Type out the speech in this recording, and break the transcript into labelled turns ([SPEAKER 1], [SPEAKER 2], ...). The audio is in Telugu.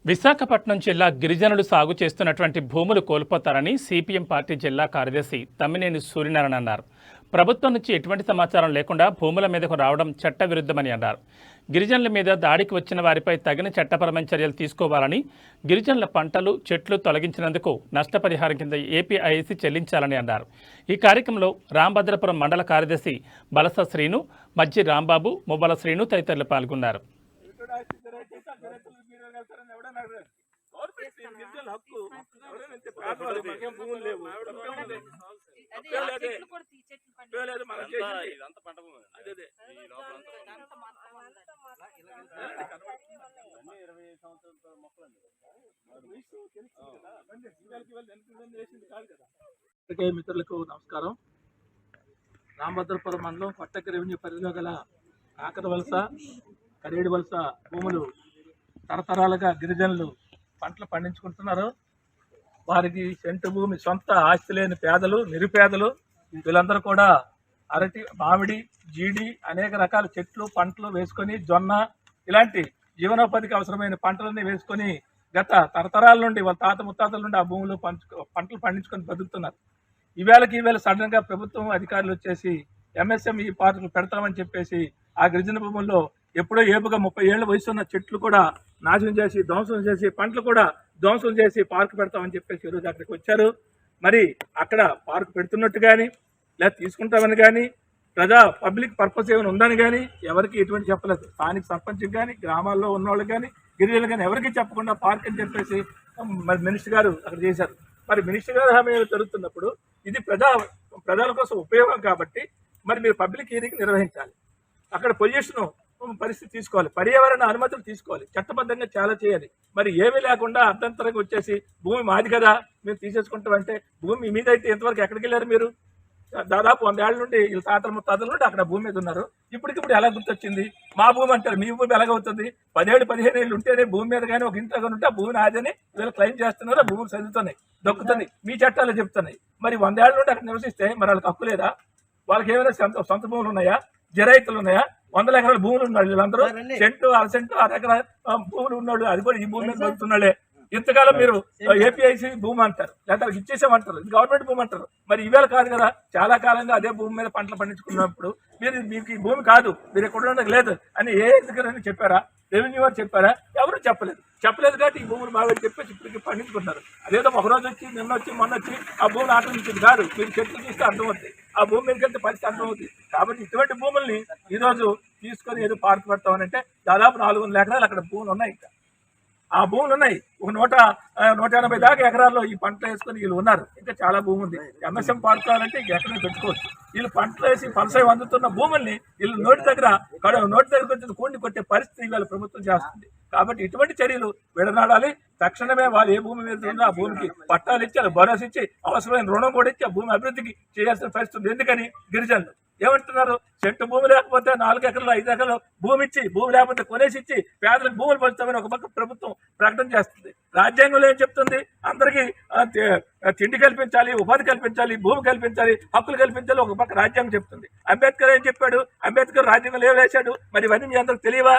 [SPEAKER 1] విశాఖపట్నం జిల్లా గిరిజనులు సాగు చేస్తున్నటువంటి భూములు కోల్పోతారని సిపిఎం పార్టీ జిల్లా కార్యదర్శి తమ్మినేని సూర్యనారాయణ అన్నారు. ప్రభుత్వం నుంచి ఎటువంటి సమాచారం లేకుండా భూముల మీదకు రావడం చట్టవిరుద్ధమని అన్నారు. గిరిజనుల మీద దాడికి వచ్చిన వారిపై తగిన చట్టపరమైన చర్యలు తీసుకోవాలని, గిరిజనుల పంటలు చెట్లు తొలగించినందుకు నష్టపరిహారం కింద ఏపీఐసి చెల్లించాలని అన్నారు. ఈ కార్యక్రమంలో రాంభద్రపురం మండల కార్యదర్శి బలస శ్రీను, మజ్జి రాంబాబు, మువ్వల శ్రీను తదితరులు పాల్గొన్నారు.
[SPEAKER 2] మిత్రులకు నమస్కారం. రాంభద్రపురం మండలం కొట్టక రెవెన్యూ పరిధిలో గల కాకర వలస, కరేడు వలస భూములు తరతరాలుగా గిరిజనులు పంటలు పండించుకుంటున్నారు. వారికి సెంటు భూమి సొంత ఆస్తి లేని పేదలు, నిరుపేదలు వీళ్ళందరూ కూడా అరటి, మామిడి, జీడి అనేక రకాల చెట్లు పంటలు వేసుకొని, జొన్న ఇలాంటి జీవనోపాధికి అవసరమైన పంటలన్నీ వేసుకొని గత తరతరాల నుండి వాళ్ళ తాత ముత్తాతల నుండి ఆ భూములు పంటలు పండించుకొని బతుకుతున్నారు. ఈవేళ సడన్గా ప్రభుత్వం అధికారులు వచ్చేసి ఎంఎస్ఎంఈ పార్కులు పెడతామని చెప్పేసి ఆ గిరిజన భూముల్లో ఎప్పుడో ఏపుగా 30 ఏళ్ల వయసు ఉన్న చెట్లు కూడా నాశనం చేసి, ధ్వంసం చేసి, పంటలు కూడా ధ్వంసం చేసి పార్కు పెడతామని చెప్పేసి ఈరోజు అక్కడికి వచ్చారు. మరి అక్కడ పార్కు పెడుతున్నట్టు కానీ, లేదా తీసుకుంటామని కానీ, పబ్లిక్ పర్పస్ ఏమైనా ఉందని కానీ ఎవరికి ఎటువంటి చెప్పలేదు. స్థానిక సర్పంచ్కి కానీ, గ్రామాల్లో ఉన్నవాళ్ళకి కానీ, గిరిజనులు కానీ ఎవరికి చెప్పకుండా పార్క్ అని చెప్పేసి మరి మినిస్టర్ గారు అక్కడ చేశారు. మరి మినిస్టర్ గారు హామీ జరుగుతున్నప్పుడు ఇది ప్రజల కోసం ఉపయోగం కాబట్టి మరి మీరు పబ్లిక్ హీరింగ్ నిర్వహించాలి. అక్కడ పొల్యూషన్ పరిస్థితి తీసుకోవాలి, పర్యావరణ అనుమతులు తీసుకోవాలి, చట్టబద్ధంగా చాలా చేయాలి. మరి ఏమీ లేకుండా అర్థంతరంగా వచ్చేసి భూమి మాది కదా మీరు తీసేసుకుంటామంటే, భూమి మీద అయితే ఎంతవరకు ఎక్కడికి వెళ్ళారు మీరు? దాదాపు 100 ఏళ్ల నుండి వీళ్ళ తాతల ముత్తాతల నుండి అక్కడ భూమి మీద ఉన్నారు. ఇప్పటికిప్పుడు ఎలా గుర్తొచ్చింది? మా భూమి అంటారు, మీ భూమి ఎలాగవుతుంది? 10-15 ఏళ్ళు ఉంటేనే భూమి మీద కానీ ఒక ఇంట్లో కానీ ఉంటే ఆ భూమి నాదని వీళ్ళు క్లెయిమ్ చేస్తున్నారు. ఆ భూములు చదువుతున్నాయి, దొక్కుతున్నాయి, మీ చట్టాలు చెప్తున్నాయి. మరి 100 ఏళ్ల నుండి అక్కడ నివసిస్తే మరి వాళ్ళకి హక్కు లేదా? వాళ్ళకి ఏమైనా సొంత భూములు ఉన్నాయా? జరైతులు ఉన్నాయా? 100 ఎకరాల భూములు ఉన్నాడు వీళ్ళందరూ, సెంటు 1/2 సెంటు 1 ఎకరా భూములు ఉన్నాడు. అది కూడా ఈ భూమి మీద బతుకుతున్నాడే. ఇంతకాలం మీరు ఏపీఐసి భూమి అంటారు, లేదా ఇచ్చేసామంటారు, ఇది గవర్నమెంట్ భూమి అంటారు. మరి ఈవేళ కాదు కదా, చాలా కాలంగా అదే భూమి మీద పంటలు పండించుకున్నప్పుడు మీకు ఈ భూమి కాదు, మీరు ఎక్కడ ఉండడం లేదు అని ఏ అధికారులు చెప్పారా? రెవెన్యూ వారు చెప్పారా? ఎవరు చెప్పలేదు కాబట్టి ఈ భూములు బాగా చెప్పేసి ఇప్పటికి పండించుకుంటున్నారు. అదేదో ఒకరోజు వచ్చి నిన్న వచ్చి మొన్న వచ్చి ఆ భూమిని ఆక్రమించింది కాదు. మీరు చెట్లు చూస్తే అర్థమవుతుంది, ఆ భూమి మీదకి వెళ్తే పరిస్థితి అర్థమవుతుంది. కాబట్టి ఇటువంటి భూముల్ని ఈరోజు తీసుకొని ఏదో పార్కు పెడతామనంటే దాదాపు 400 ఎకరాలు అక్కడ భూములు ఉన్నాయి. ఇంకా ఆ భూములు ఉన్నాయి. ఒక 180 దాకా ఎకరాల్లో ఈ పంటలు వేసుకొని వీళ్ళు ఉన్నారు. ఇంకా చాలా భూమి ఉంది. ఎంఎస్ఎం పార్క్ కావాలంటే ఎక్కడైనా పెట్టుకోవచ్చు. వీళ్ళు పంటలు వేసి ఫలసాయం అందుతున్న భూముల్ని వీళ్ళు నోటి దగ్గరకు వచ్చి కూండి కొట్టే పరిస్థితి ఇవాళ ప్రభుత్వం చేస్తుంది. కాబట్టి ఇటువంటి చర్యలు విడనాడాలి. తక్షణమే వాళ్ళు ఏ భూమి మీద ఉందో ఆ భూమికి పట్టాలు ఇచ్చి, వాళ్ళు భరోసా ఇచ్చి, అవసరమైన రుణం కూడా ఇచ్చి ఆ భూమి అభివృద్ధికి చేయాల్సిన పరిస్థితి. ఎందుకని గిరిజనులు ఏమంటున్నారు? చెట్టు భూమి లేకపోతే 4 ఎకరాలు 5 ఎకరాలు భూమి ఇచ్చి, భూమి లేకపోతే కొనేసి ఇచ్చి పేదలకు భూములు పంచుతామని ఒక పక్క ప్రభుత్వం ప్రకటన చేస్తుంది. రాజ్యాంగంలో ఏం చెప్తుంది? అందరికీ తిండి కల్పించాలి, ఉపాధి కల్పించాలి, భూమి కల్పించాలి, హక్కులు కల్పించాలి ఒక పక్క రాజ్యాంగం చెప్తుంది. అంబేద్కర్ ఏం చెప్పాడు? అంబేద్కర్ రాజ్యాంగంలో ఏం వేశాడు? మరి ఇవన్నీ మీ అందరికి తెలియవా?